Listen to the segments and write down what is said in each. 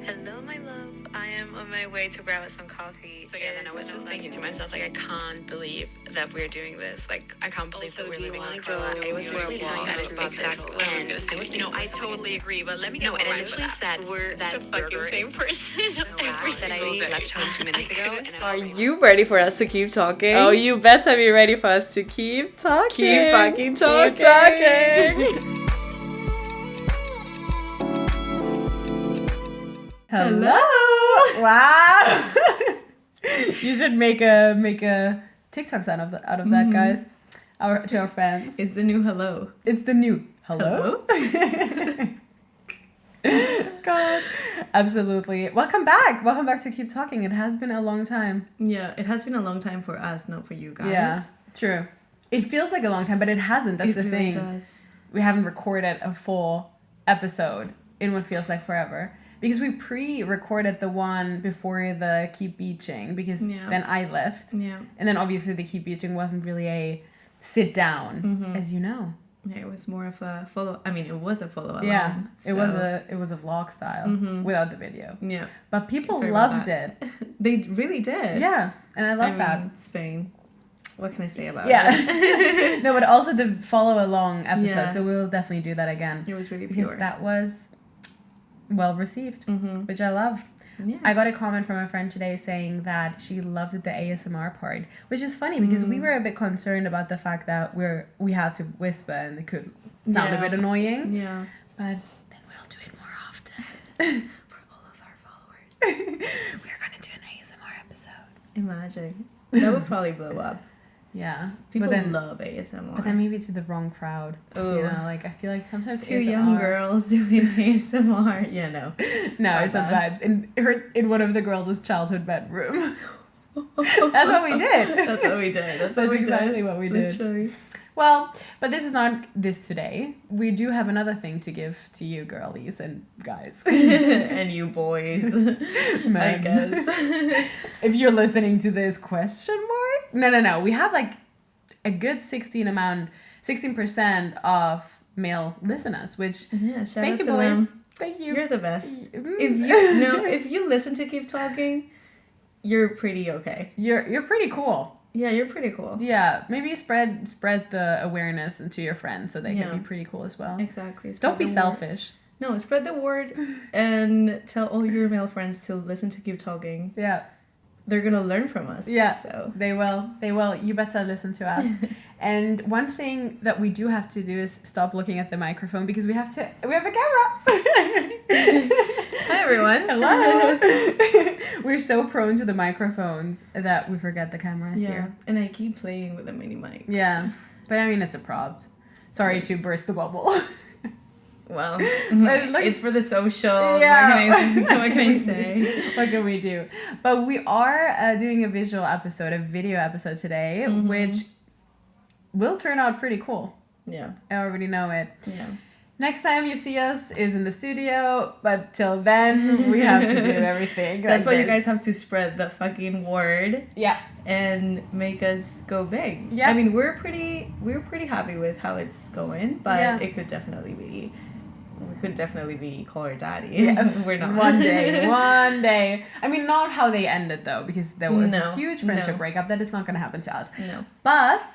Hello, my love. I am on my way to grab us some coffee. So yeah, then I was just thinking to myself, like, I can't believe that we're doing this. Like, I can't believe that we're living on Carla. I was actually telling that exactly what I was gonna say. You know, I totally agree, but let me get and I literally said we're that burger same person every that I single day. left home 2 minutes ago. Are you ready for us to keep talking? Oh, you better be ready for us to keep talking. Keep fucking talking. Keep talking. Hello. Wow. You should make a TikTok sound out of that, guys. To our fans. It's the new hello. It's the new hello. God. Absolutely. Welcome back. Welcome back to Keep Talking. It has been a long time. Yeah, it has been a long time for us, not for you guys. Yeah, true. It feels like a long time, but it hasn't. That's the really thing. Does. We haven't recorded a full episode in what feels like forever. Because we pre-recorded the one before the Keep Beaching, because then I left. Yeah. And then obviously the Keep Beaching wasn't really a sit down, as you know. Yeah, it was more of a follow. I mean, it was a follow along. Yeah, so. it was a vlog style without the video. Yeah. But people loved it. They really did. Yeah, and I love that. Spain. What can I say about it? Yeah. No, but also the follow along episode, so we'll definitely do that again. It was really because pure. That was well received, which I love. Yeah. I got a comment from a friend today saying that she loved the ASMR part, which is funny because we were a bit concerned about the fact that we had to whisper and it could sound a bit annoying. Yeah. But then we'll do it more often for all of our followers. We're gonna do an ASMR episode. Imagine. That would probably blow up. Yeah. People love ASMR. But then maybe to the wrong crowd. Oh. You know, like I feel like sometimes two ASMR, young girls doing ASMR. Yeah, no. No, it's not vibes. In one of the girls' childhood bedroom. That's what we did. That's what we did. That's exactly what we did. Literally. Well, but this is not this today. We do have another thing to give to you girlies and guys. And you boys. Men. I guess. If you're listening to this question mark. No. We have like a good 16% of male listeners, which thank you boys. Them. Thank you. You're the best. If you listen to Keep Talking, you're pretty okay. You're pretty cool. Yeah, you're pretty cool. Yeah, maybe spread the awareness into your friends so they can be pretty cool as well. Exactly. Don't be selfish. No, spread the word and tell all your male friends to listen to Keep Talking. Yeah. They're gonna learn from us. Yeah, so they will. You better listen to us. And one thing that we do have to do is stop looking at the microphone because we have a camera. Hi everyone. Hello. We're so prone to the microphones that we forget the camera is here. And I keep playing with a mini mic. Yeah, but I mean it's a prop. Sorry to burst the bubble. Well, it's for the socials. Yeah. What can I say? What can we do? But we are doing a video episode today, which will turn out pretty cool. Yeah. I already know it. Yeah. Next time you see us is in the studio, but till then we have to do everything. That's why you guys have to spread the fucking word. Yeah. And make us go big. Yeah. I mean, we're pretty happy with how it's going, but it could definitely be. We could definitely be Call Her Daddy. Yeah. We're not. One day. I mean, not how they ended though, because there was a huge friendship breakup. That is not going to happen to us. No. But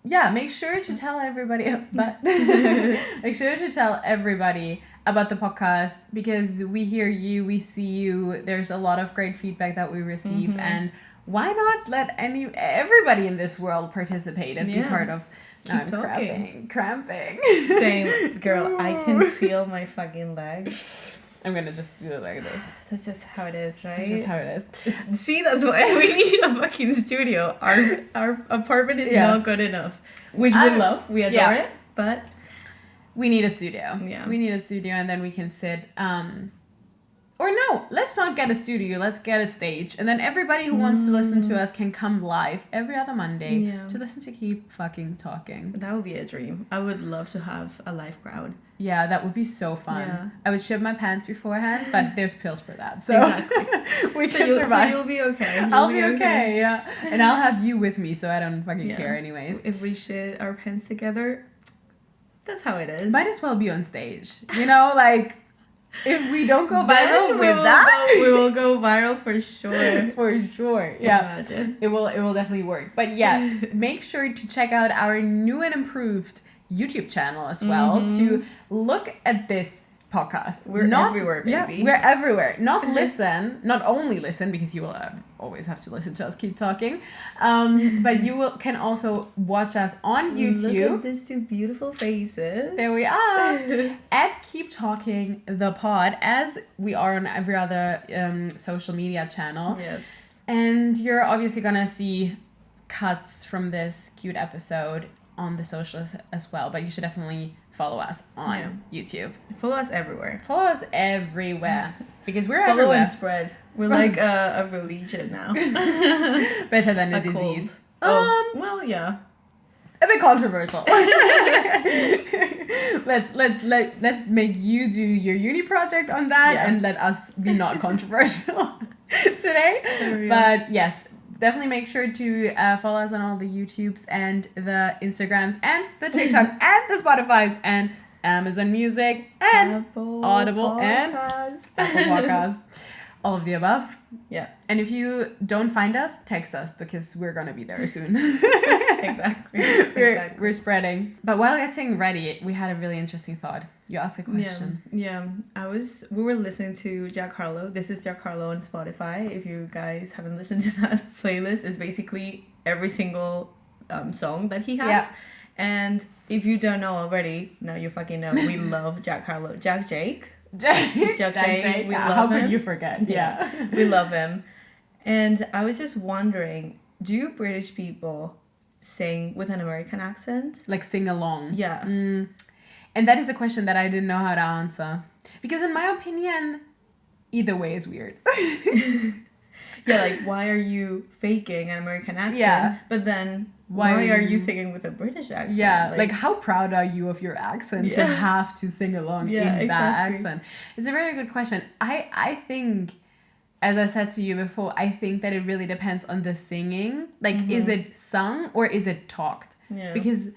yeah, make sure to tell everybody. Make sure to tell everybody about the podcast because we hear you, we see you. There's a lot of great feedback that we receive, and why not let everybody in this world participate and be part of. Keep talking. Cramping. Same, girl. I can feel my fucking legs. I'm gonna just do it like this. That's just how it is, right? That's just how it is. See, that's why we need a fucking studio. Our apartment is not good enough, which we love. We adore it, but we need a studio. Yeah, we need a studio, and then we can sit. Or no, let's not get a studio. Let's get a stage, and then everybody who wants to listen to us can come live every other Monday to listen to Keep Fucking Talking. That would be a dream. I would love to have a live crowd. Yeah, that would be so fun. Yeah. I would shit my pants beforehand, but there's pills for that, so we can survive. So you'll be okay. I'll be okay, yeah. And I'll have you with me, so I don't fucking care anyways. If we shit our pants together, that's how it is. Might as well be on stage, you know, like. if we don't go viral with that, we will go viral for sure. For sure. Yeah. Imagine. It will definitely work. But yeah, make sure to check out our new and improved YouTube channel as well to look at this podcast. We're everywhere, baby. Yeah, we're everywhere. Not only listen, because you will always have to listen to us keep talking, but you can also watch us on YouTube. Look at these two beautiful faces. There we are. At Keep Talking the Pod, as we are on every other social media channel. Yes. And you're obviously gonna see cuts from this cute episode on the socials as well, but you should definitely follow us on YouTube. Follow us everywhere. Follow us everywhere because we're Follow everywhere. and spread. We're like a religion now. Better than a disease. Well, yeah. A bit controversial. let's make you do your uni project on that and let us be not controversial today. But yes, definitely make sure to follow us on all the YouTubes and the Instagrams and the TikToks and the Spotifys and Amazon Music and Apple Audible Podcast. and Apple Podcasts. All of the above. Yeah. And if you don't find us, text us because we're going to be there soon. Exactly. We're spreading. But while getting ready, we had a really interesting thought. You asked a question. Yeah. We were listening to Jack Harlow. This is Jack Harlow on Spotify. If you guys haven't listened to that playlist, it's basically every single song that he has. Yeah. And if you don't know already, now you fucking know. We love Jack Harlow. Jake. Jake. We love How him. could you forget? Yeah. We love him. And I was just wondering, do British people sing with an American accent? Like sing along. Yeah. And that is a question that I didn't know how to answer. Because in my opinion, either way is weird. Yeah, like, why are you faking an American accent? Yeah. But then, why are you singing with a British accent? Yeah, like how proud are you of your accent to have to sing along in that accent? It's a very good question. I think, as I said to you before, I think that it really depends on the singing. Like, is it sung or is it talked? Yeah. Because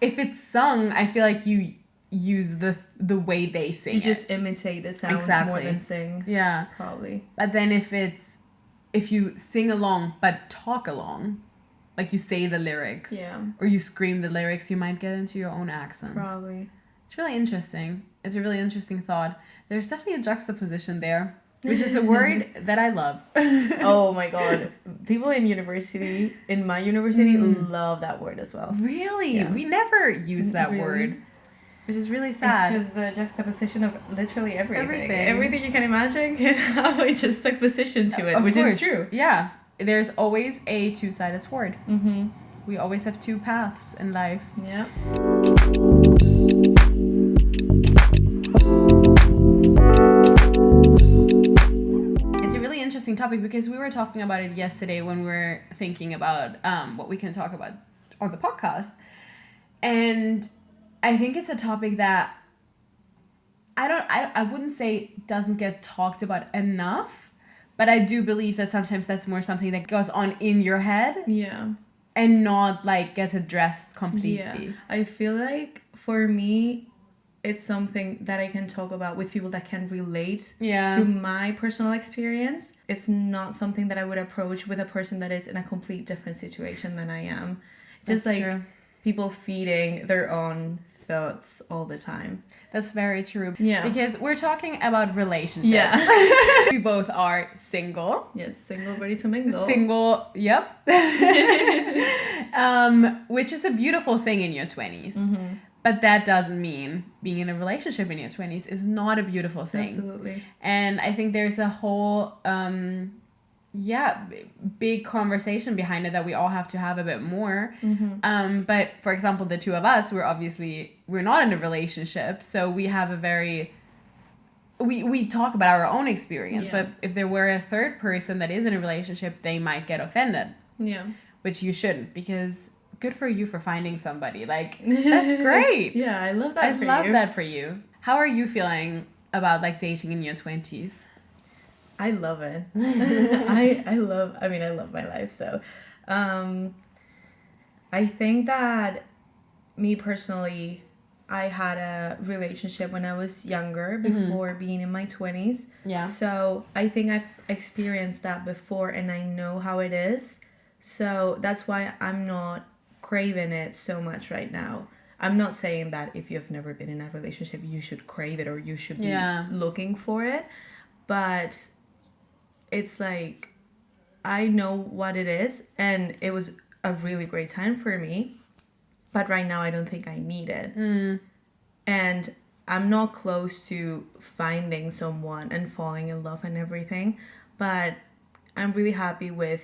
if it's sung, I feel like you use the way they sing. You just imitate the sounds more than sing. Yeah. Probably. But then if you sing along but talk along, like you say the lyrics, or you scream the lyrics, you might get into your own accent. Probably. It's really interesting. It's a really interesting thought. There's definitely a juxtaposition there, which is a word that I love. Oh my god. People in my university, love that word as well. Really? Yeah. We never use that word, which is really sad. It's just the juxtaposition of literally everything. Everything you can imagine can have a juxtaposition to it, which is true. Yeah. There's always a two-sided sword. We always have two paths in life. Yeah. It's a really interesting topic because we were talking about it yesterday when we were thinking about what we can talk about on the podcast. And I think it's a topic that I wouldn't say doesn't get talked about enough. But I do believe that sometimes that's more something that goes on in your head. Yeah. And not like gets addressed completely. Yeah. I feel like for me, it's something that I can talk about with people that can relate to my personal experience. It's not something that I would approach with a person that is in a complete different situation than I am. It's just like people feeding their own thoughts all the time. That's very true. Yeah. Because we're talking about relationships. Yeah. We both are single. Yes, single, ready to mingle. Single, yep. Which is a beautiful thing in your 20s. But that doesn't mean being in a relationship in your 20s is not a beautiful thing. Absolutely. And I think there's a whole big conversation behind it that we all have to have a bit more. But for example, the two of us, we're not in a relationship, so we have a very we talk about our own experience. But if there were a third person that is in a relationship, they might get offended. Yeah. Which you shouldn't, because good for you for finding somebody. Like, that's great. Yeah, I love that I love that for you. How are you feeling about like dating in your 20s? I love it. I love my life. So, I think that me personally, I had a relationship when I was younger, before being in my 20s. Yeah. So I think I've experienced that before and I know how it is. So that's why I'm not craving it so much right now. I'm not saying that if you've never been in a relationship, you should crave it or you should be looking for it. But it's like, I know what it is, and it was a really great time for me. But right now, I don't think I need it. And I'm not close to finding someone and falling in love and everything. But I'm really happy with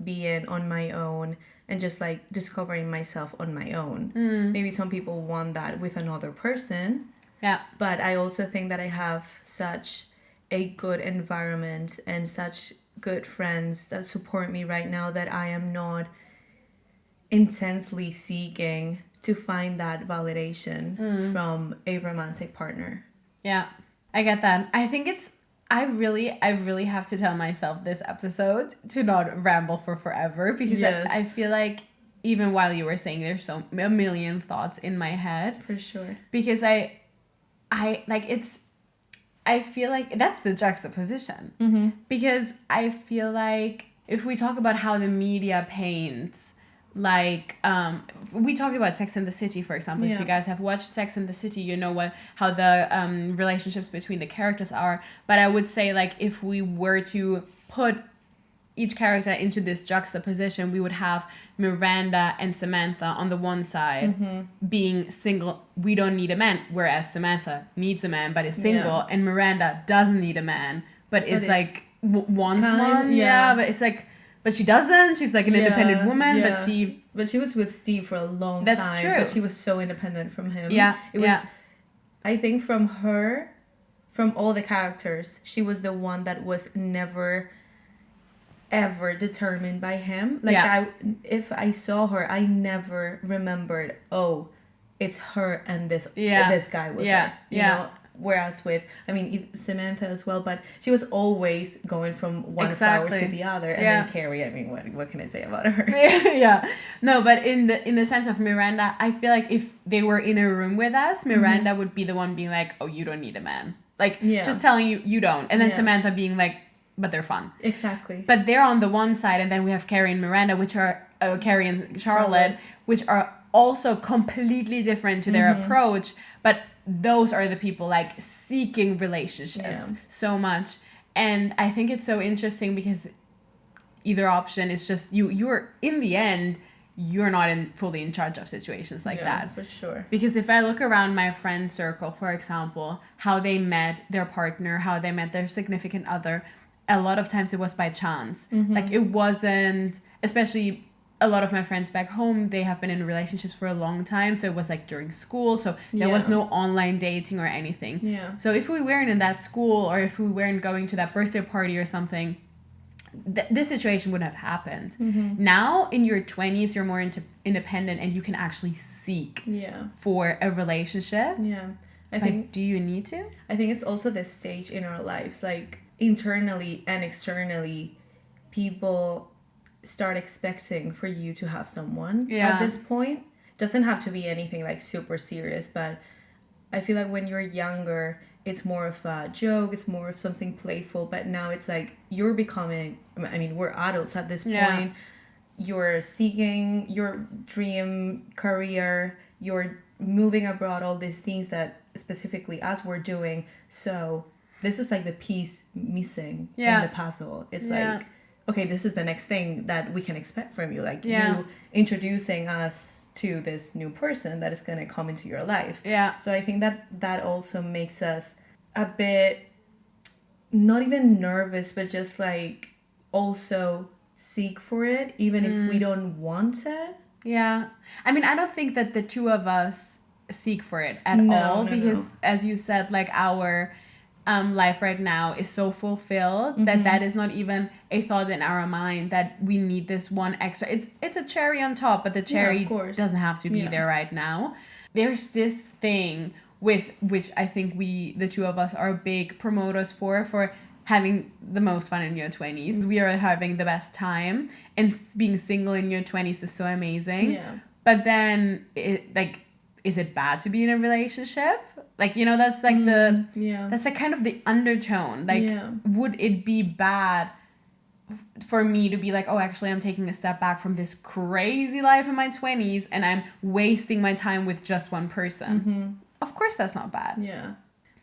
being on my own and just like discovering myself on my own. Maybe some people want that with another person. Yeah. But I also think that I have such a good environment and such good friends that support me right now that I am not intensely seeking to find that validation from a romantic partner. Yeah, I get that. I think I really have to tell myself this episode to not ramble for forever, because I feel like even while you were saying, there's a million thoughts in my head. For sure. Because I feel like that's the juxtaposition. Because I feel like if we talk about how the media paints, like we talked about Sex and the City, for example. If you guys have watched Sex and the City, you know how the relationships between the characters are. But I would say, like, if we were to put each character into this juxtaposition, we would have Miranda and Samantha on the one side being single. We don't need a man, whereas Samantha needs a man but is single, and Miranda doesn't need a man but is like wants one. But it's like, but she doesn't. She's like an independent woman, but she was with Steve for a long time. That's true. But she was so independent from him. It was. I think from all the characters, she was the one that was never ever determined by him. Like if I saw her, I never remembered, oh, it's her and this guy with her. You know? Whereas with, I mean, Samantha as well, but she was always going from one flower to the other. And then Carrie, I mean, what can I say about her? No, but in the sense of Miranda, I feel like if they were in a room with us, Miranda would be the one being like, oh, you don't need a man. Like, just telling you don't. And then Samantha being like, but they're fun. Exactly. But they're on the one side, and then we have Carrie and Miranda, which are, Carrie and Charlotte, which are also completely different to their approach, but those are the people like seeking relationships so much. And I think it's so interesting because either option is just you're in the end, you're not fully in charge of situations like that. For sure. Because if I look around my friend circle, for example, how they met their partner, how they met their significant other, a lot of times it was by chance. Like, it wasn't, especially a lot of my friends back home, they have been in relationships for a long time. So it was like during school. So there was no online dating or anything. So if we weren't in that school, or if we weren't going to that birthday party or something, this situation wouldn't have happened. Now in your 20s, you're more independent and you can actually seek for a relationship. I think, do you need to? I think it's also this stage in our lives, like internally and externally, people start expecting for you to have someone at this point. Doesn't have to be anything like super serious, but I feel like when you're younger, it's more of a joke, it's more of something playful. But now it's like you're becoming, I mean, we're adults at this point. You're seeking your dream career, you're moving abroad, all these things that specifically as we're doing. So this is like the piece missing in the puzzle. It's like, okay, this is the next thing that we can expect from you. Like you introducing us to this new person that is going to come into your life. So I think that also makes us a bit, not even nervous, but just like also seek for it, even if we don't want it. I mean, I don't think that the two of us seek for it at all, because as you said, like our life right now is so fulfilled that is not even a thought in our mind that we need this one extra. It's a cherry on top, but the cherry doesn't have to be there right now. There's this thing with which I think the two of us are big promoters for having the most fun in your 20s. We are having the best time, and being single in your 20s is so amazing. But then is it bad to be in a relationship? Like, you know, that's like that's like kind of the undertone. Like, would it be bad for me to be like, oh, actually, I'm taking a step back from this crazy life in my 20s and I'm wasting my time with just one person? Of course, that's not bad. Yeah.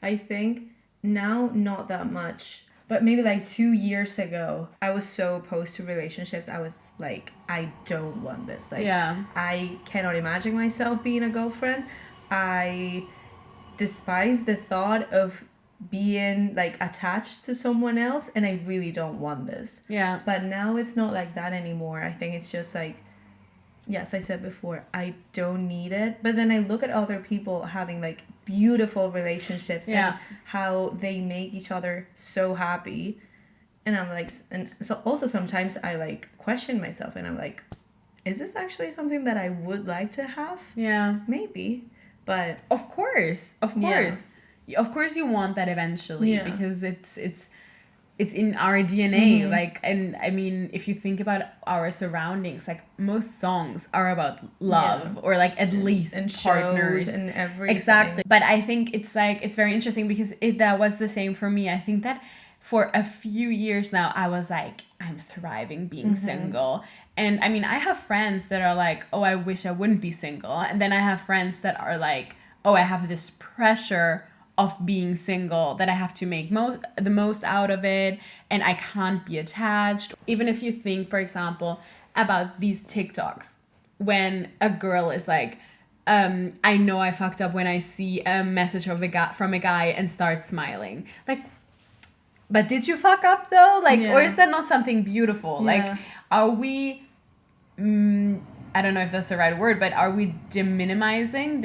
I think now, not that much. But maybe like 2 years ago, I was so opposed to relationships. I was like, I don't want this. Like, I cannot imagine myself being a girlfriend. I despise the thought of being like attached to someone else, and I really don't want this. Yeah. But now it's not like that anymore. I think it's just like, yes, I said before, I don't need it. But then I look at other people having like beautiful relationships and how they make each other so happy. And I'm like, and so also sometimes I like question myself and I'm like, is this actually something that I would like to have? Yeah. Maybe. But of course. Of course you want that eventually because it's in our DNA. Like, and I mean, if you think about our surroundings, like most songs are about love or like at least and partners and everything. Exactly. But I think it's like, it's very interesting because that was the same for me. I think that for a few years now, I was like, I'm thriving being single. And I mean, I have friends that are like, oh, I wish I wouldn't be single. And then I have friends that are like, oh, I have this pressure of being single that I have to make the most out of it and I can't be attached. Even if you think, for example, about these TikToks, when a girl is like, I know I fucked up when I see a message of from a guy and start smiling. Like, but did you fuck up though? Like, or is that not something beautiful? Like, are we, I don't know if that's the right word, but are we belittling,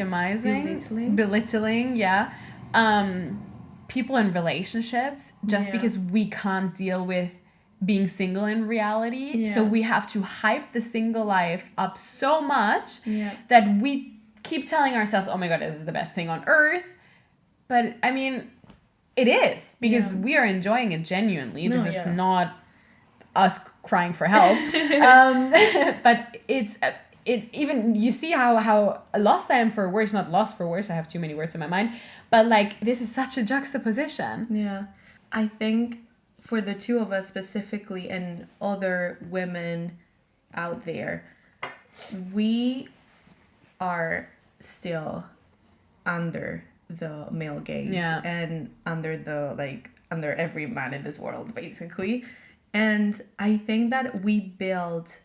people in relationships just because we can't deal with being single in reality? So we have to hype the single life up so much that we keep telling ourselves, oh my god, this is the best thing on earth. But I mean, it is, because we are enjoying it genuinely. This is not us crying for help. But it's even, you see how lost I am for words, not lost for words, I have too many words in my mind, but like, this is such a juxtaposition. Yeah. I think for the two of us specifically and other women out there, we are still under the male gaze and under every man in this world, basically. And I think that we build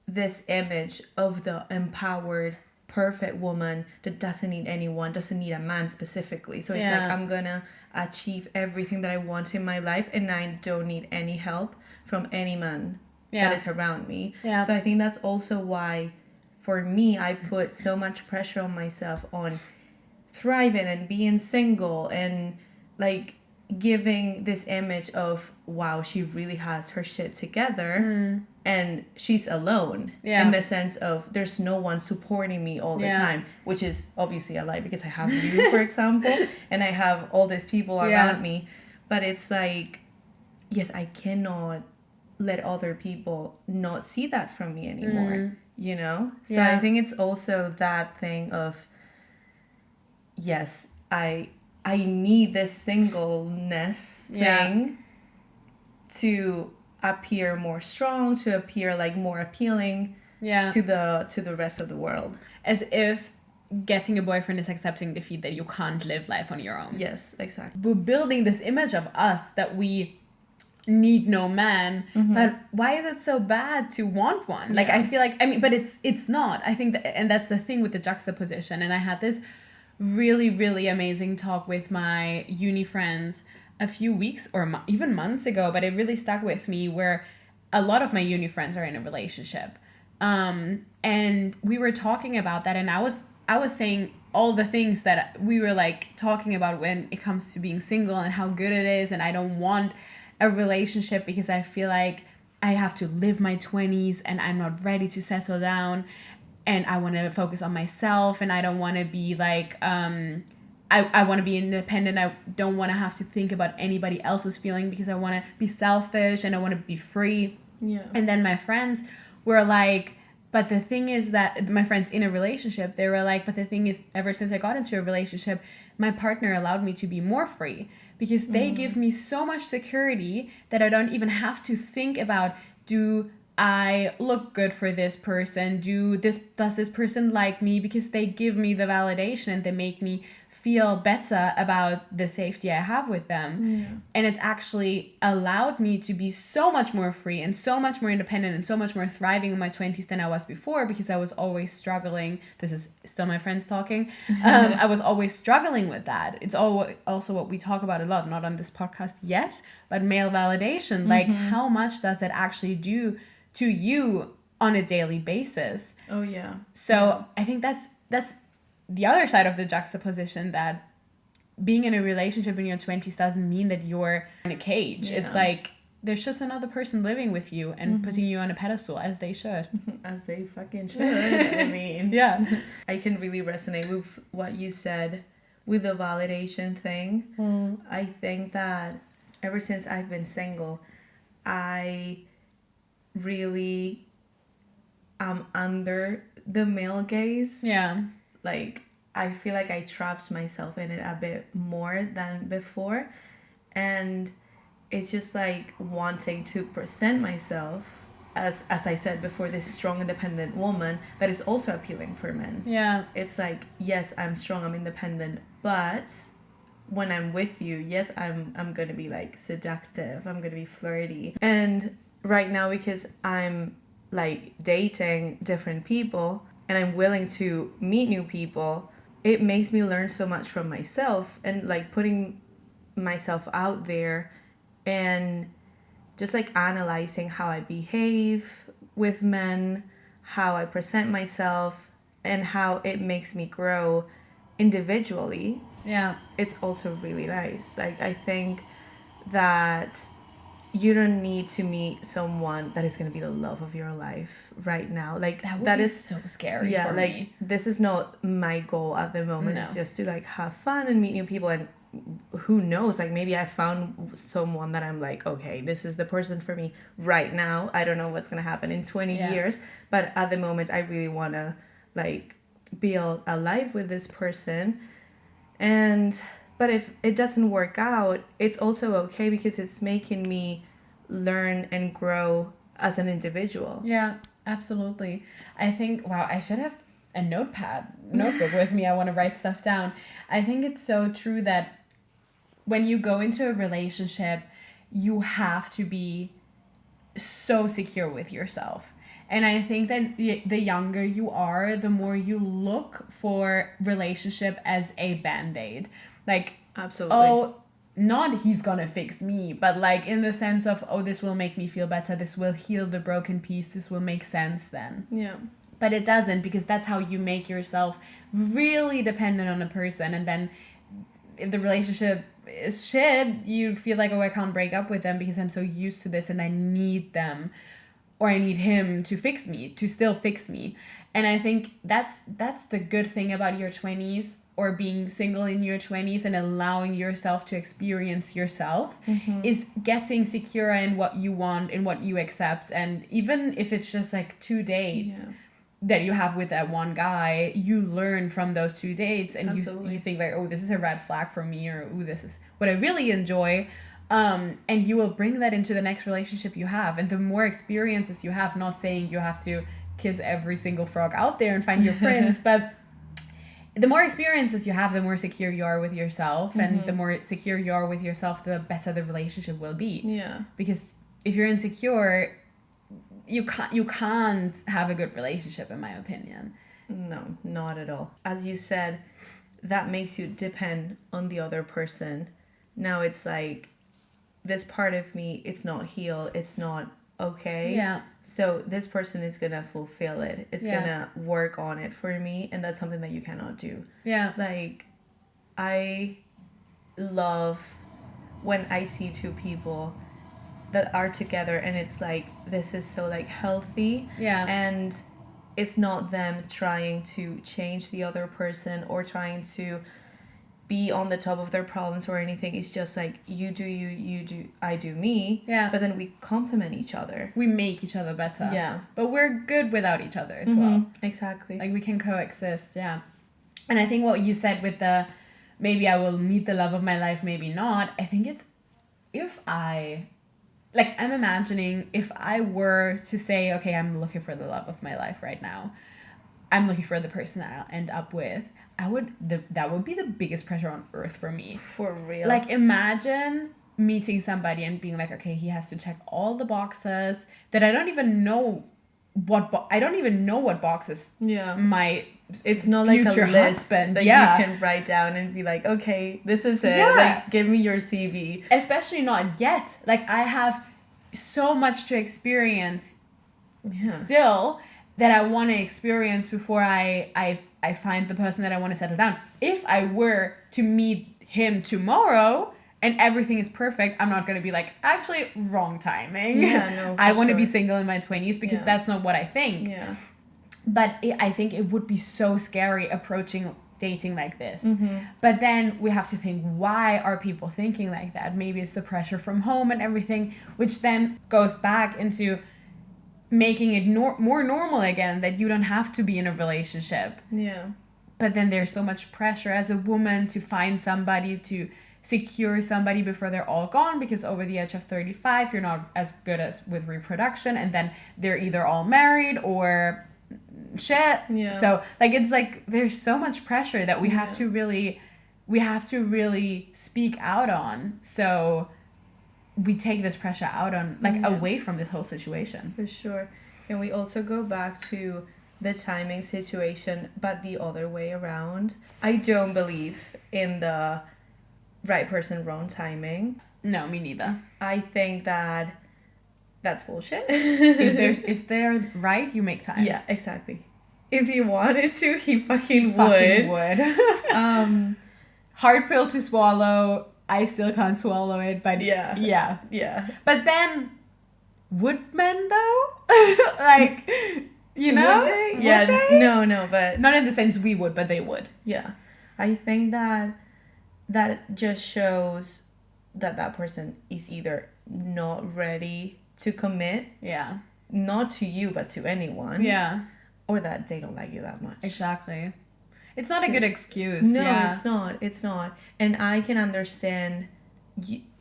this image of the empowered, perfect woman that doesn't need anyone, doesn't need a man specifically. So it's like, I'm gonna achieve everything that I want in my life and I don't need any help from any man that is around me. So I think that's also why, for me, I put so much pressure on myself on thriving and being single and like giving this image of, wow, she really has her shit together and she's alone in the sense of there's no one supporting me all the time, which is obviously a lie because I have you, for example, and I have all these people around me. But it's like, yes, I cannot let other people not see that from me anymore, you know? So I think it's also that thing of, yes, I need this singleness thing to appear more strong, to appear like more appealing to the rest of the world. As if getting a boyfriend is accepting defeat, that you can't live life on your own. Yes, exactly. We're building this image of us that we need no man, but why is it so bad to want one? Like, I feel like, I mean, but it's not. I think that, and that's the thing with the juxtaposition. And I had this really, really amazing talk with my uni friends a few weeks or even months ago, but it really stuck with me, where a lot of my uni friends are in a relationship. And we were talking about that, and I was saying all the things that we were like talking about when it comes to being single and how good it is, and I don't want a relationship because I feel like I have to live my 20s and I'm not ready to settle down, and I want to focus on myself, and I don't want to be like I want to be independent. I don't want to have to think about anybody else's feeling because I want to be selfish and I want to be free. And then my friends were like, But the thing is that my friends in a relationship, they were like, but the thing is, ever since I got into a relationship, my partner allowed me to be more free because they give me so much security that I don't even have to think about, do I look good for this person? Does this person like me? Because they give me the validation and they make me feel better about the safety I have with them. Yeah. And it's actually allowed me to be so much more free and so much more independent and so much more thriving in my 20s than I was before, because I was always struggling. This is still my friends talking. I was always struggling with that. It's also what we talk about a lot, not on this podcast yet, but male validation. Like, how much does that actually do to you on a daily basis? Oh, yeah. So I think that's the other side of the juxtaposition, that being in a relationship in your 20s doesn't mean that you're in a cage. Yeah. It's like there's just another person living with you and putting you on a pedestal, as they should. As they fucking should. I mean, yeah. I can really resonate with what you said with the validation thing. I think that ever since I've been single, I really am under the male gaze. Yeah. Like, I feel like I trapped myself in it a bit more than before. And it's just like wanting to present myself as I said before, this strong, independent woman that is also appealing for men. Yeah. It's like, yes, I'm strong, I'm independent, but when I'm with you, yes, I'm gonna be like seductive, I'm gonna be flirty. And right now, because I'm like dating different people and I'm willing to meet new people, it makes me learn so much from myself and like putting myself out there and just like analyzing how I behave with men, how I present myself, and how it makes me grow individually. Yeah. It's also really nice. Like, I think that you don't need to meet someone that is going to be the love of your life right now. Like, that is so scary for like, me. this is not my goal at the moment. No. It's just to like have fun and meet new people, and who knows, like maybe I found someone that I'm like, okay, this is the person for me right now. I don't know what's going to happen in 20 years, but at the moment I really want to like be alive with this person. But if it doesn't work out, it's also okay, because it's making me learn and grow as an individual. Yeah, absolutely. I think, wow, I should have a notebook with me. I want to write stuff down. I think it's so true that when you go into a relationship, you have to be so secure with yourself. And I think that the younger you are, the more you look for relationship as a band-aid. Like, absolutely. Oh, not he's gonna fix me, but like in the sense of, oh, this will make me feel better, this will heal the broken piece, this will make sense then. Yeah. But it doesn't, because that's how you make yourself really dependent on a person. And then if the relationship is shit, you feel like, oh, I can't break up with them because I'm so used to this and I need them, or I need him to fix me, to still fix me. And I think that's the good thing about your 20s, or being single in your 20s and allowing yourself to experience yourself, is getting secure in what you want and what you accept. And even if it's just like 2 dates that you have with that one guy, you learn from those 2 dates, and you think like, oh, this is a red flag for me, or oh, this is what I really enjoy. And you will bring that into the next relationship you have. And the more experiences you have, not saying you have to kiss every single frog out there and find your prince, but the more experiences you have, the more secure you are with yourself. And the more secure you are with yourself, the better the relationship will be. Yeah. Because if you're insecure, you can't have a good relationship, in my opinion. No, not at all. As you said, that makes you depend on the other person. Now it's like, this part of me, it's not healed, it's not okay. Yeah. So this person is gonna fulfill it. It's gonna work on it for me, and that's something that you cannot do. Yeah. Like, I love when I see two people that are together and it's like, this is so like healthy. Yeah. And it's not them trying to change the other person or trying to be on the top of their problems or anything. It's just like, you do you, you do, I do me. Yeah. But then we complement each other. We make each other better. Yeah. But we're good without each other as well. Exactly. Like we can coexist, yeah. And I think what you said with the, maybe I will meet the love of my life, maybe not. I think it's, if I, like, I'm imagining if I were to say, okay, I'm looking for the love of my life right now. I'm looking for the person that I'll end up with. That would be the biggest pressure on earth for me. For real. Like, imagine meeting somebody and being like, okay, he has to check all the boxes that I don't even know what boxes it's not like a list husband that you can write down and be like, okay, this is it. Like, give me your CV. Especially not yet. Like, I have so much to experience still that I want to experience before I find the person that I want to settle down. If I were to meet him tomorrow and everything is perfect, I'm not going to be like, actually, wrong timing. Yeah, no, I want to be single in my 20s because that's not what I think. Yeah. But I think it would be so scary approaching dating like this. But then we have to think, why are people thinking like that? Maybe it's the pressure from home and everything, which then goes back into making it more normal again, that you don't have to be in a relationship. Yeah. But then there's so much pressure as a woman to find somebody, to secure somebody before they're all gone, because over the age of 35, you're not as good as with reproduction, and then they're either all married or shit. Yeah. So like, it's like there's so much pressure that we have to really speak out on, so we take this pressure out on, like, away from this whole situation. For sure. And we also go back to the timing situation, but the other way around. I don't believe in the right person, wrong timing. No, me neither. I think that that's bullshit. if they're right, you make time. Yeah, exactly. If he wanted to, he fucking would. Hard pill to swallow. I still can't swallow it, but yeah. But then, would men though? Like, you know? Would they? Yeah, Would they? No, but not in the sense we would, but they would. Yeah, I think that just shows that person is either not ready to commit. Yeah. Not to you, but to anyone. Yeah. Or that they don't like you that much. Exactly. It's not a good excuse. No, it's not. And I can understand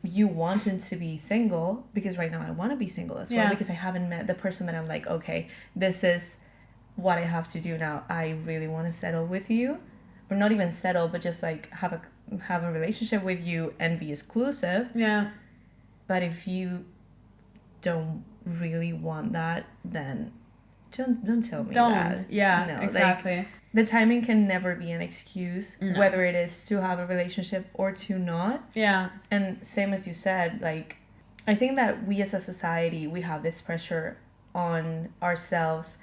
you wanting to be single, because right now I want to be single as well, because I haven't met the person that I'm like, okay, this is what I have to do now. I really want to settle with you. Or not even settle, but just like have a relationship with you and be exclusive. Yeah. But if you don't really want that, then don't tell me that. Yeah, no, exactly. Like, the timing can never be an excuse, whether it is to have a relationship or to not. Yeah. And same as you said, like, I think that we as a society, we have this pressure on ourselves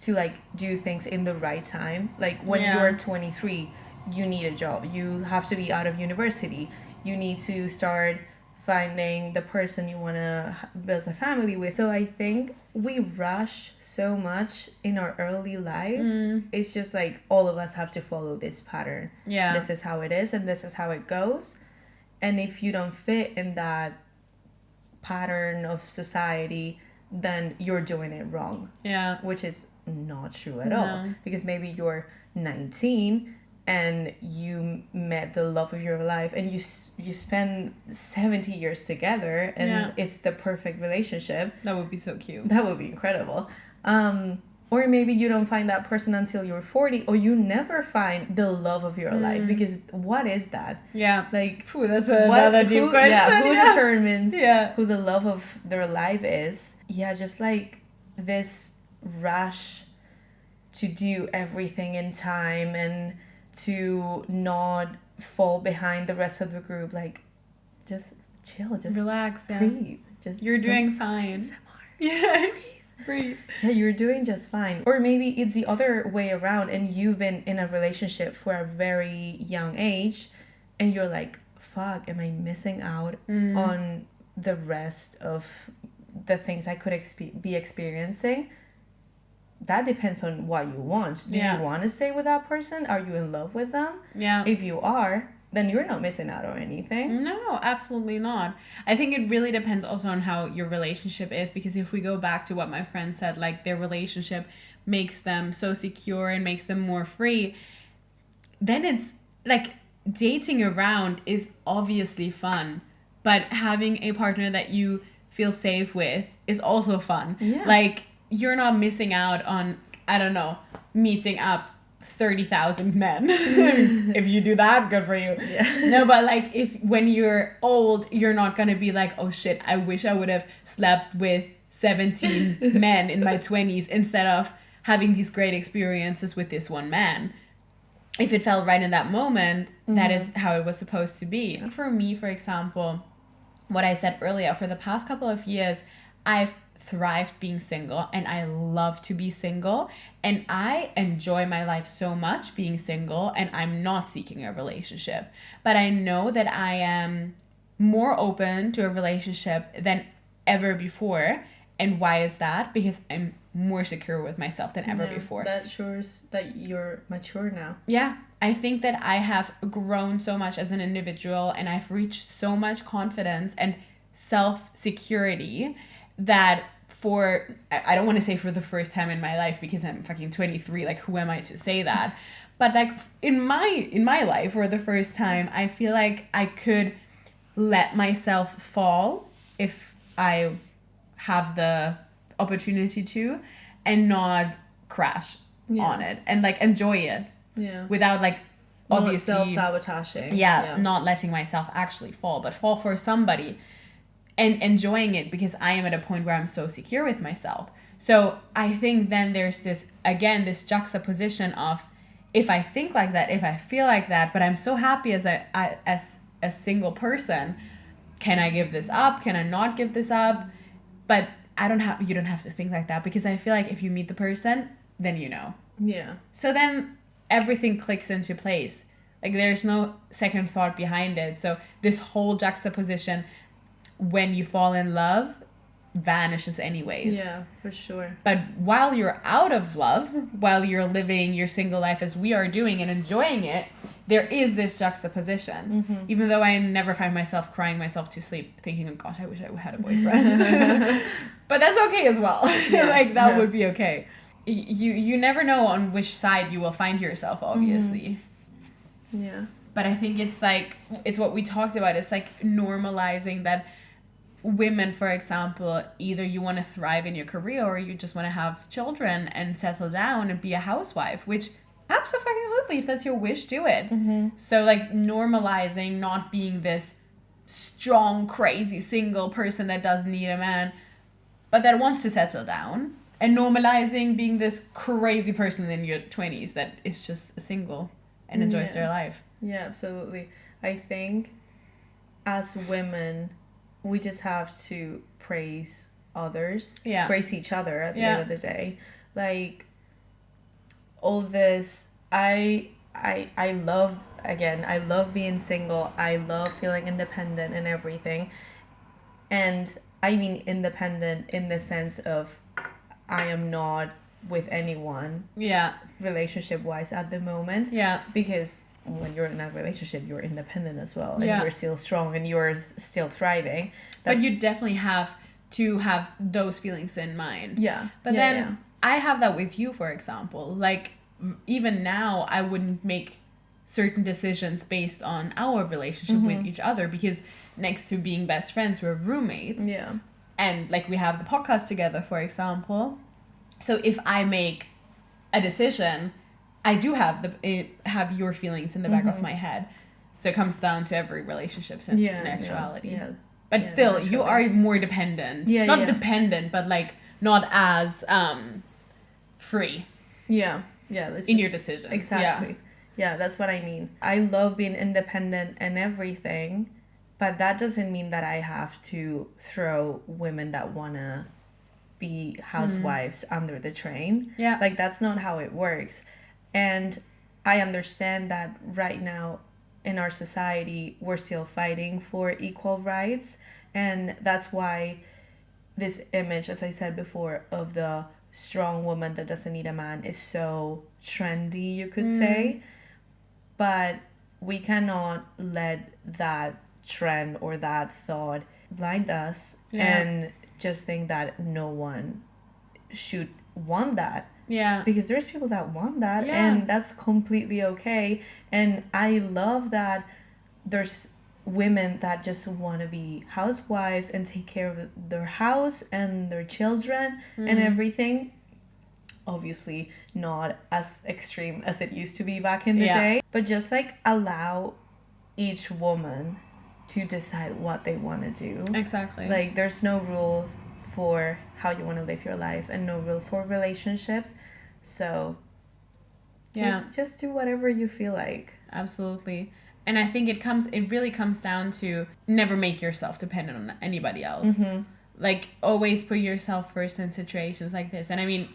to, like, do things in the right time. Like, when you're 23, you need a job. You have to be out of university. You need to start finding the person you want to build a family with. So I think we rush so much in our early lives. It's just like all of us have to follow this pattern. Yeah. This is how it is and this is how it goes. And if you don't fit in that pattern of society, then you're doing it wrong. Yeah. Which is not true at all. Because maybe you're 19 and you met the love of your life and you spend 70 years together and it's the perfect relationship. That would be so cute. That would be incredible. Or maybe you don't find that person until you're 40, or you never find the love of your life, because what is that? Yeah. Like, that's another deep question. Yeah, who determines who the love of their life is? Yeah, just like this rush to do everything in time and to not fall behind the rest of the group. Like, just chill, just relax, breathe. Just you're doing fine. Yeah. Breathe. Yeah, you're doing just fine. Or maybe it's the other way around and you've been in a relationship for a very young age and you're like, fuck, am I missing out on the rest of the things I could be experiencing? That depends on what you want. Do you want to stay with that person? Are you in love with them? Yeah. If you are, then you're not missing out on anything. No, absolutely not. I think it really depends also on how your relationship is, because if we go back to what my friend said, like their relationship makes them so secure and makes them more free, then it's like dating around is obviously fun, but having a partner that you feel safe with is also fun. Yeah. Like you're not missing out on, I don't know, meeting up 30,000 men. If you do that, good for you. Yeah. No, but like if when you're old, you're not gonna be like, oh shit, I wish I would have slept with 17 men in my 20s instead of having these great experiences with this one man. If it felt right in that moment, that is how it was supposed to be. For me, for example, what I said earlier, for the past couple of years, I've thrived being single, and I love to be single, and I enjoy my life so much being single, and I'm not seeking a relationship. But I know that I am more open to a relationship than ever before. And why is that? Because I'm more secure with myself than ever before. That shows that you're mature now. Yeah, I think that I have grown so much as an individual, and I've reached so much confidence and self-security that I don't want to say for the first time in my life, because I'm fucking 23, like who am I to say that? But like in my life, for the first time, I feel like I could let myself fall if I have the opportunity to, and not crash on it, and like enjoy it without like obviously not self-sabotaging. Not letting myself actually fall, but fall for somebody and enjoying it, because I am at a point where I'm so secure with myself. So I think then there's this juxtaposition of, if I think like that, if I feel like that, but I'm so happy as a single person, can I give this up? Can I not give this up? But you don't have to think like that, because I feel like if you meet the person, then you know. Yeah. So then everything clicks into place. Like there's no second thought behind it. So this whole juxtaposition, when you fall in love, vanishes anyways. Yeah, for sure. But while you're out of love, while you're living your single life as we are doing and enjoying it, there is this juxtaposition. Even though I never find myself crying myself to sleep thinking, oh gosh, I wish I had a boyfriend. But that's okay as well. Like that would be okay. You never know on which side you will find yourself, obviously. Yeah. But I think it's what we talked about. It's like normalizing that women, for example, either you want to thrive in your career or you just want to have children and settle down and be a housewife, which absolutely, if that's your wish, do it. So like normalizing not being this strong, crazy single person that doesn't need a man, but that wants to settle down, and normalizing being this crazy person in your 20s that is just single and enjoys their life. Yeah, absolutely. I think as women, we just have to praise others, praise each other at the end of the day. Like all this, I love being single. I love feeling independent and everything. And I mean independent in the sense of I am not with anyone relationship wise at the moment. Yeah. Because when you're in a relationship, you're independent as well, and you're still strong and you're still thriving. But you definitely have to have those feelings in mind. Yeah. But then I have that with you, for example. Like even now, I wouldn't make certain decisions based on our relationship with each other, because next to being best friends, we're roommates. Yeah. And like we have the podcast together, for example. So if I make a decision, I do have your feelings in the back of my head. So it comes down to every relationship in actuality. Yeah. But still, naturally. You are more dependent. Yeah, not dependent, but like not as free. Yeah. Yeah. In your decisions. Exactly. Yeah, that's what I mean. I love being independent and everything, but that doesn't mean that I have to throw women that wanna be housewives under the train. Yeah. Like that's not how it works. And I understand that right now in our society, we're still fighting for equal rights. And that's why this image, as I said before, of the strong woman that doesn't need a man is so trendy, you could say. But we cannot let that trend or that thought blind us and just think that no one should want that. Yeah. Because there's people that want that and that's completely okay. And I love that there's women that just want to be housewives and take care of their house and their children and everything. Obviously not as extreme as it used to be back in the day, but just like allow each woman to decide what they want to do. Exactly. Like there's no rules for how you want to live your life and no rule for relationships. So just do whatever you feel like. Absolutely. And I think it really comes down to never make yourself dependent on anybody else. Like always put yourself first in situations like this. And I mean,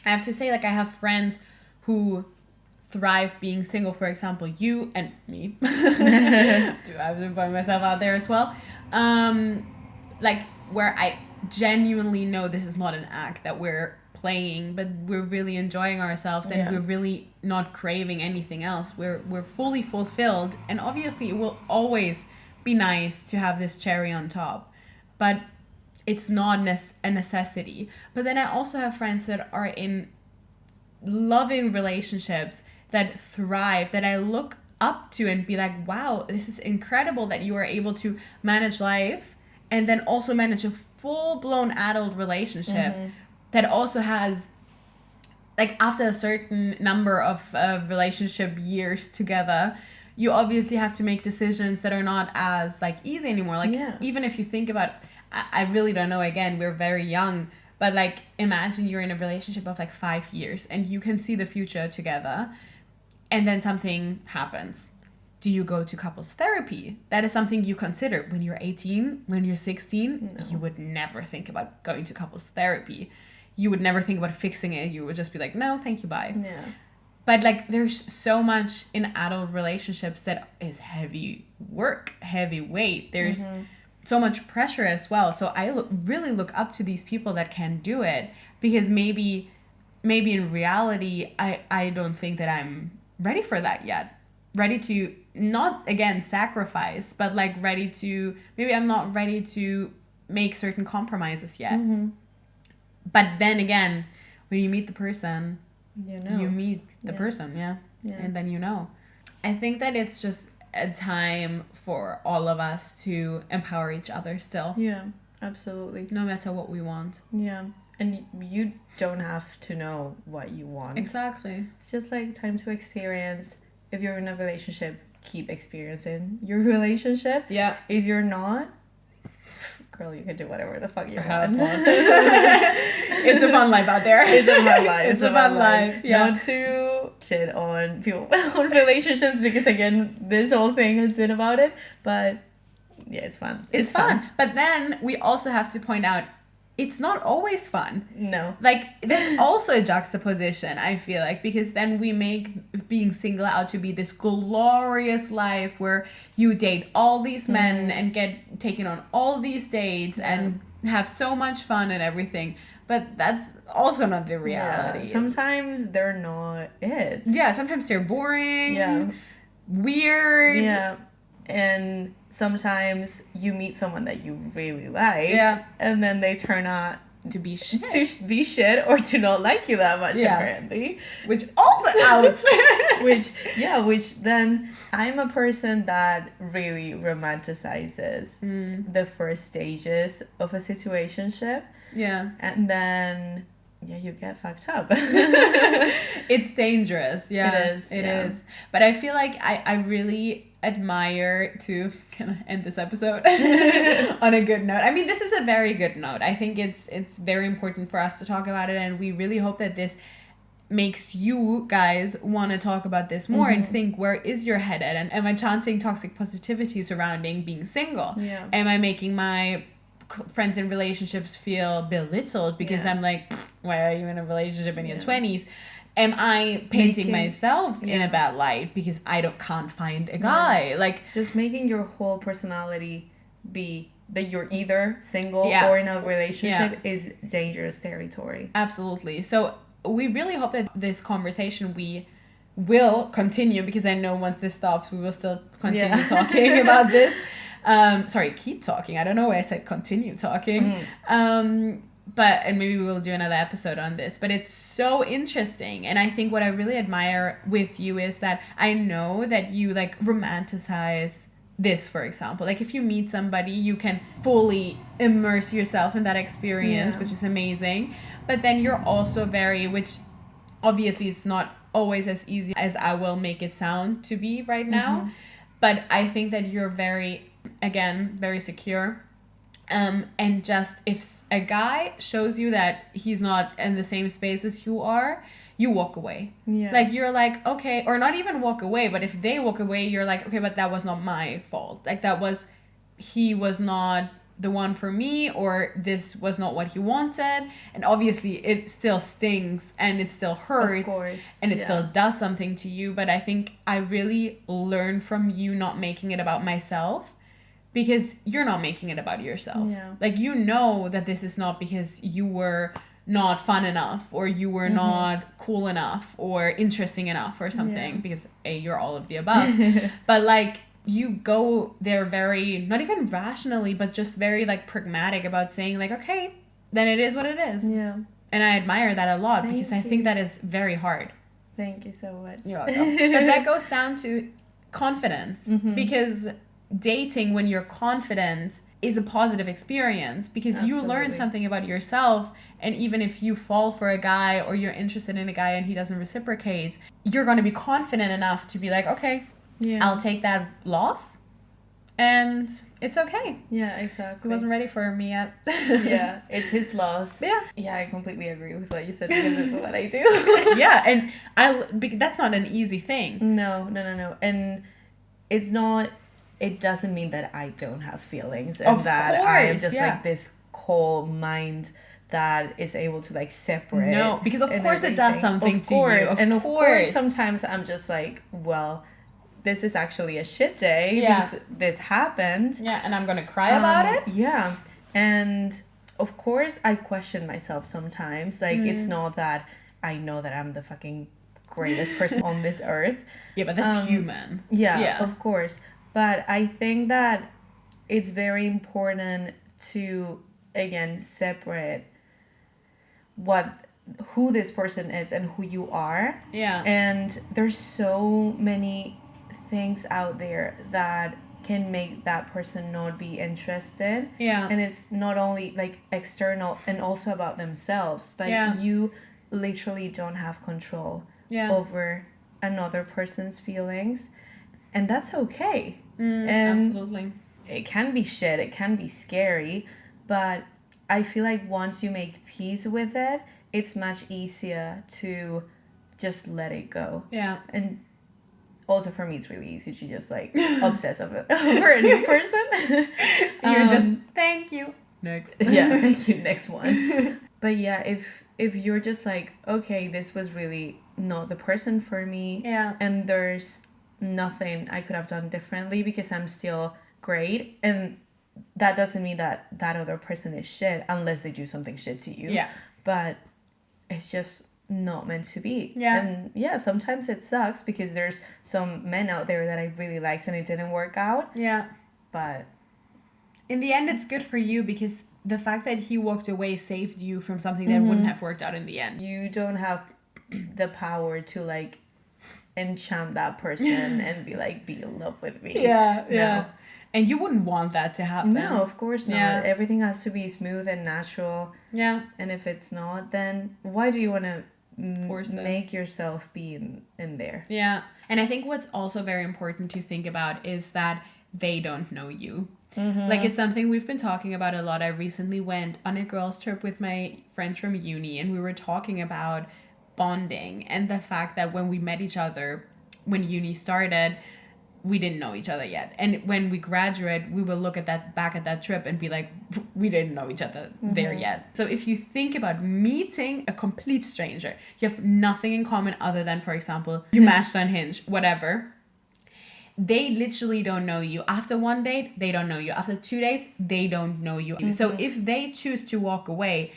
I have to say, like, I have friends who thrive being single, for example, you and me. Do I have to put myself out there as well? Like, where I genuinely know this is not an act that we're playing, but we're really enjoying ourselves and we're really not craving anything else. We're fully fulfilled, and obviously it will always be nice to have this cherry on top, but it's not a necessity. But then I also have friends that are in loving relationships that thrive, that I look up to and be like, wow, this is incredible that you are able to manage life and then also manage a full-blown adult relationship that also has, like, after a certain number of relationship years together, you obviously have to make decisions that are not as, like, easy anymore. Like, even if you think about, I really don't know, again, we're very young, but, like, imagine you're in a relationship of, like, 5 years and you can see the future together and then something happens. Do you go to couples therapy? That is something you consider when you're 18, when you're 16. No. You would never think about going to couples therapy. You would never think about fixing it. You would just be like, no, thank you, bye. Yeah. But, like, there's so much in adult relationships that is heavy work, heavy weight. There's so much pressure as well. So I really look up to these people that can do it, because maybe in reality, I don't think that I'm ready for that yet. Ready to not, again, sacrifice, but, like, maybe I'm not ready to make certain compromises yet. But then again, when you meet the person, you meet the person, and then you know. I think that it's just a time for all of us to empower each other still. Yeah, absolutely. No matter what we want. Yeah. And you don't have to know what you want. Exactly. It's just, like, time to experience. If you're in a relationship, keep experiencing your relationship. Yeah. If you're not, girl, you can do whatever the fuck you want. It's a fun life out there. It's a fun life. It's a fun life. Yeah. Not to shit on people on relationships, because, again, this whole thing has been about it. But yeah, it's fun. It's fun. But then we also have to point out, it's not always fun. No. Like, there's also a juxtaposition, I feel like, because then we make being single out to be this glorious life where you date all these men and get taken on all these dates and have so much fun and everything. But that's also not the reality. Yeah. Sometimes they're not it. Yeah, sometimes they're boring. Yeah. Weird. Yeah. And sometimes you meet someone that you really like, and then they turn out to be shit. Or to not like you that much, apparently. Which also, ouch. which then I'm a person that really romanticizes the first stages of a situationship. Yeah. And then, you get fucked up. It's dangerous. Yeah. It is. It is. But I feel like I really admire, to kind of end this episode on a good note. I mean, this is a very good note. I think it's very important for us to talk about it, and we really hope that this makes you guys want to talk about this more and think, where is your head at? And am I chanting toxic positivity surrounding being single? Yeah. Am I making my friends in relationships feel belittled because I'm like, why are you in a relationship in your 20s? Am I painting myself in a bad light because I can't find a guy? Like, just making your whole personality be that you're either single or in a relationship is dangerous territory. Absolutely. So we really hope that this conversation we will continue, because I know once this stops, we will still continue talking about this. Sorry, keep talking. I don't know why I said continue talking. But, and maybe we will do another episode on this, but it's so interesting. And I think what I really admire with you is that I know that you like romanticize this, for example. Like if you meet somebody, you can fully immerse yourself in that experience, which is amazing. But then you're also very, which obviously it's not always as easy as I will make it sound to be right now. But I think that you're very, again, very secure. And just if a guy shows you that he's not in the same space as you are, you walk away. Like you're like, okay, or not even walk away, but if they walk away, you're like, okay, but that was not my fault. Like he was not the one for me, or this was not what he wanted. And obviously it still stings and it still hurts, of course, and it still does something to you. But I think I really learned from you not making it about myself, because you're not making it about yourself. Like, you know that this is not because you were not fun enough, or you were not cool enough or interesting enough or something, because you're all of the above. But like, you go there very, not even rationally, but just very like pragmatic about saying like, okay, then it is what it is. And I admire that a lot. Because I think that is very hard. Thank you so much. You're welcome. But that goes down to confidence, because dating when you're confident is a positive experience, because you learn something about yourself. And even if you fall for a guy, or you're interested in a guy and he doesn't reciprocate, you're going to be confident enough to be like, okay, I'll take that loss and it's okay. Exactly. He wasn't ready for me yet. It's his loss. I completely agree with what you said, because it's what I do. And that's not an easy thing. No. And it's not, it doesn't mean that I don't have feelings, and that I am just like this cold mind that is able to like separate. No, because of course it does something to you. Of course sometimes I'm just like, well, this is actually a shit day, because this happened. And I'm gonna cry about it. And of course I question myself sometimes. Like, it's not that I know that I'm the fucking greatest person on this earth. But that's human. Of course. But I think that it's very important to, again, separate who this person is and who you are. And there's so many things out there that can make that person not be interested. And it's not only like external, and also about themselves. Like, you literally don't have control over another person's feelings. And that's okay. And absolutely. It can be shit. It can be scary. But I feel like once you make peace with it, it's much easier to just let it go. And also for me, it's really easy to just like obsess over a new person. You're just, thank you. Next. Thank you. Next one. But if you're just like, okay, this was really not the person for me. And there's nothing I could have done differently, because I'm still great, and that doesn't mean that other person is shit unless they do something shit to you. But it's just not meant to be. And sometimes it sucks, because there's some men out there that I really liked and it didn't work out. But in the end, it's good for you, because the fact that he walked away saved you from something that wouldn't have worked out in the end. You don't have the power to like enchant that person and be like, be in love with me. No. And you wouldn't want that to happen. No, of course not. Everything has to be smooth and natural. And if it's not, then why do you want to make yourself be in there? And I think what's also very important to think about is that they don't know you. Like, it's something we've been talking about a lot. I recently went on a girls' trip with my friends from uni, and we were talking about bonding and the fact that when we met each other, when uni started, we didn't know each other yet. And when we graduate, we will look at that trip and be like, we didn't know each other there yet. So if you think about meeting a complete stranger, you have nothing in common other than, for example, you matched on Hinge, whatever. They literally don't know you. After one date, they don't know you. After 2 dates, they don't know you. So if they choose to walk away,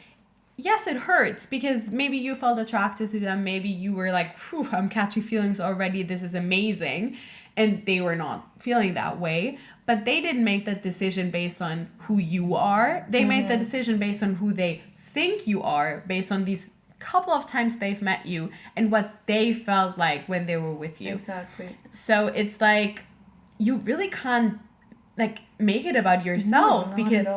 yes, it hurts because maybe you felt attracted to them. Maybe you were like, whew, I'm catching feelings already. This is amazing. And they were not feeling that way. But they didn't make that decision based on who you are. They made the decision based on who they think you are, based on these couple of times they've met you and what they felt like when they were with you. Exactly. So it's like, you really can't like make it about yourself because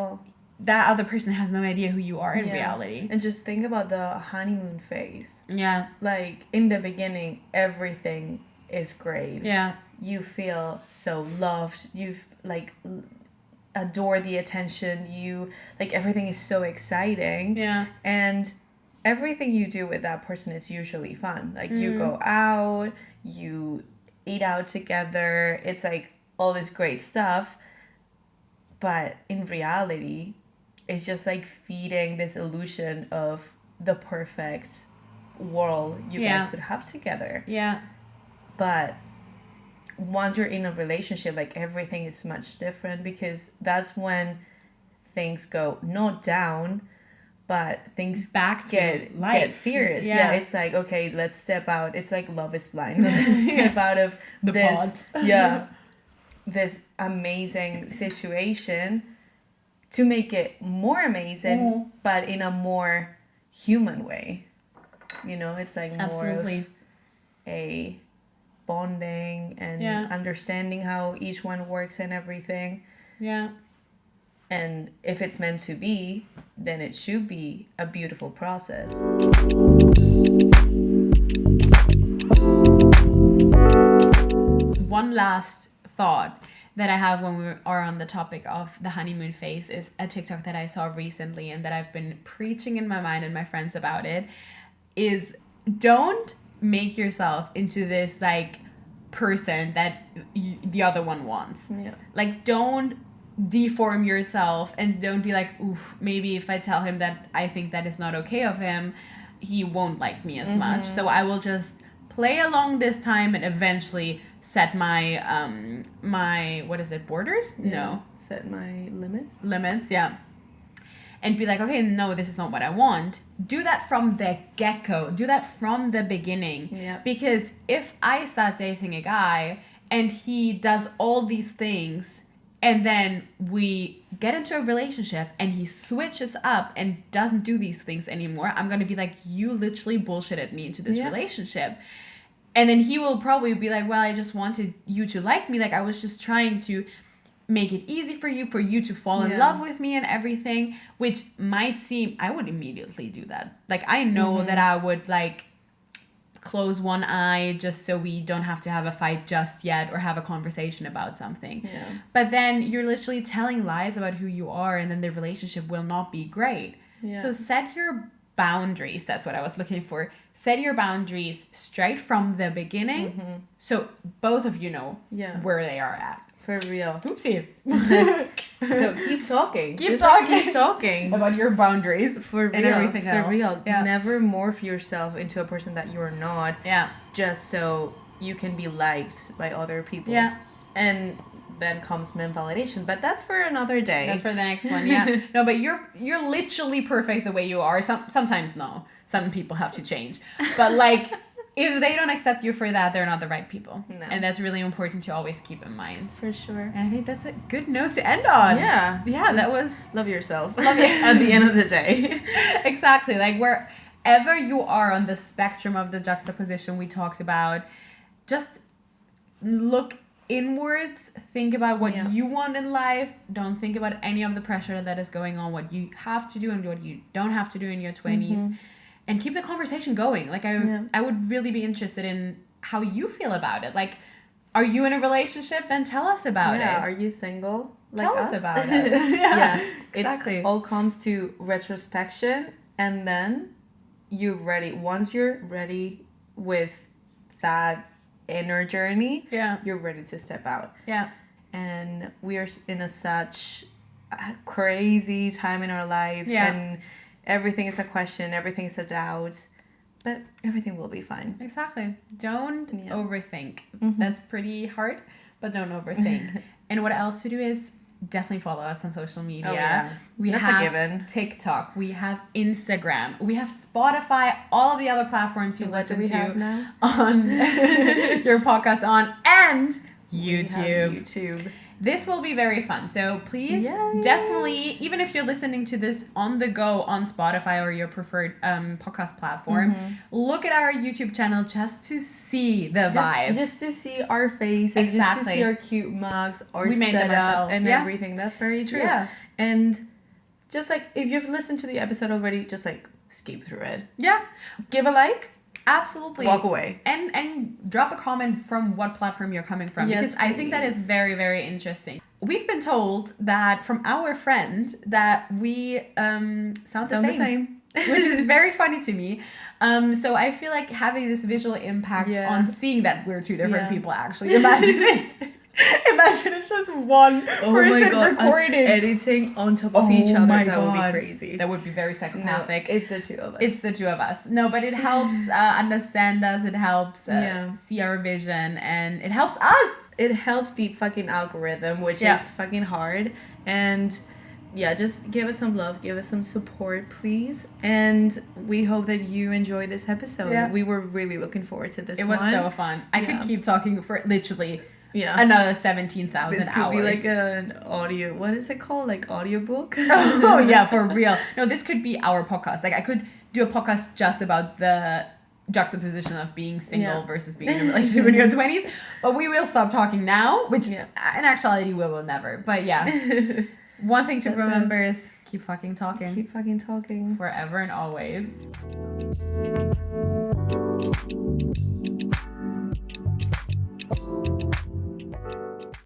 that other person has no idea who you are in reality. And just think about the honeymoon phase. Yeah. Like in the beginning, everything is great. Yeah. You feel so loved. You like adore the attention. You like everything is so exciting. Yeah. And everything you do with that person is usually fun. Like you go out, you eat out together. It's like all this great stuff. But in reality, it's just like feeding this illusion of the perfect world you guys could have together. Yeah. But once you're in a relationship, like everything is much different because that's when things go not down, but things back to get serious. Yeah, it's like, okay, let's step out. It's like Love is Blind. Let's step out of the this pods. this amazing situation to make it more amazing, but in a more human way. You know, it's like more of a bonding and understanding how each one works and everything. Yeah. And if it's meant to be, then it should be a beautiful process. One last thought that I have when we are on the topic of the honeymoon phase is a TikTok that I saw recently and that I've been preaching in my mind and my friends about it, is don't make yourself into this like person that the other one wants. Yeah. Like don't deform yourself and don't be like, oof, maybe if I tell him that I think that is not okay of him, he won't like me as much. So I will just play along this time and eventually set my my borders? No. Set my Limits, yeah. And be like, okay, no, this is not what I want. Do that from the get-go. Do that from the beginning. Yeah. Because if I start dating a guy and he does all these things and then we get into a relationship and he switches up and doesn't do these things anymore, I'm going to be like, you literally bullshitted me into this relationship. And then he will probably be like, well, I just wanted you to like me. Like, I was just trying to make it easy for you to fall in love with me and everything, which might seem, I would immediately do that. Like, I know that I would, like, close one eye just so we don't have to have a fight just yet or have a conversation about something. Yeah. But then you're literally telling lies about who you are and then the relationship will not be great. Yeah. So set your boundaries. That's what I was looking for. Set your boundaries straight from the beginning so both of you know where they are at. For real. Oopsie. So keep talking. Keep talking about your boundaries for real, and everything else. For real. Yeah. Never morph yourself into a person that you're not. Yeah. Just so you can be liked by other people. Yeah. And then comes men validation, but that's for another day. That's for the next one. Yeah. No, but you're literally perfect the way you are. Sometimes no. Some people have to change. But like if they don't accept you for that, they're not the right people. No. And that's really important to always keep in mind. For sure. And I think that's a good note to end on. Yeah. Yeah, that was... Love yourself. At the end of the day. Exactly. Like wherever you are on the spectrum of the juxtaposition we talked about, just look inwards, think about what you want in life. Don't think about any of the pressure that is going on, what you have to do and what you don't have to do in your 20s. And keep the conversation going. Like, I would really be interested in how you feel about it. Like, are you in a relationship? Then tell us about it. Yeah, are you single? Like tell us about it. Yeah, exactly. It all comes to retrospection, and then you're ready. Once you're ready with that inner journey, you're ready to step out. Yeah. And we are in such a crazy time in our lives. And everything is a question, everything is a doubt, but everything will be fine. Exactly. Don't overthink. That's pretty hard, but don't overthink. And what else to do is definitely follow us on social media. Oh, yeah. We That's have a given. TikTok. We have Instagram. We have Spotify. All of the other platforms you listen to have now? on your podcast on, and YouTube. YouTube. This will be very fun. So please definitely, even if you're listening to this on the go on Spotify or your preferred podcast platform, look at our YouTube channel just to see the vibes. Just to see our faces, Exactly. just to see our cute mugs, our We made them setup ourselves. and Yeah. everything. That's very true. Yeah. And just like, if you've listened to the episode already, just like skip through it. Yeah, Give a like. absolutely. Walk away. And drop a comment from what platform you're coming from. Yes, because I think that is please. very, very interesting. We've been told that from our friend that we sound the same. Which is very funny to me. So I feel like having this visual impact on seeing that we're two different people actually. Imagine this. Imagine it's just one person recording. Editing on top of each other. That would be crazy. That would be very psychopathic. No, it's the two of us. It's the two of us. No, but it helps understand us. It helps see our vision. And it helps us. It helps the fucking algorithm, which is fucking hard. And yeah, just give us some love, give us some support, please. And we hope that you enjoy this episode. Yeah. We were really looking forward to this one. It was so fun. I could keep talking for literally Yeah. Another 17,000 hours. This could be like an audio, what is it called? Like audiobook? Oh, yeah, for real. No, this could be our podcast. Like I could do a podcast just about the juxtaposition of being single versus being in a relationship in your 20s. But we will stop talking now, which in actuality we will never. But yeah. One thing to remember is keep fucking talking. Keep fucking talking. Forever and always.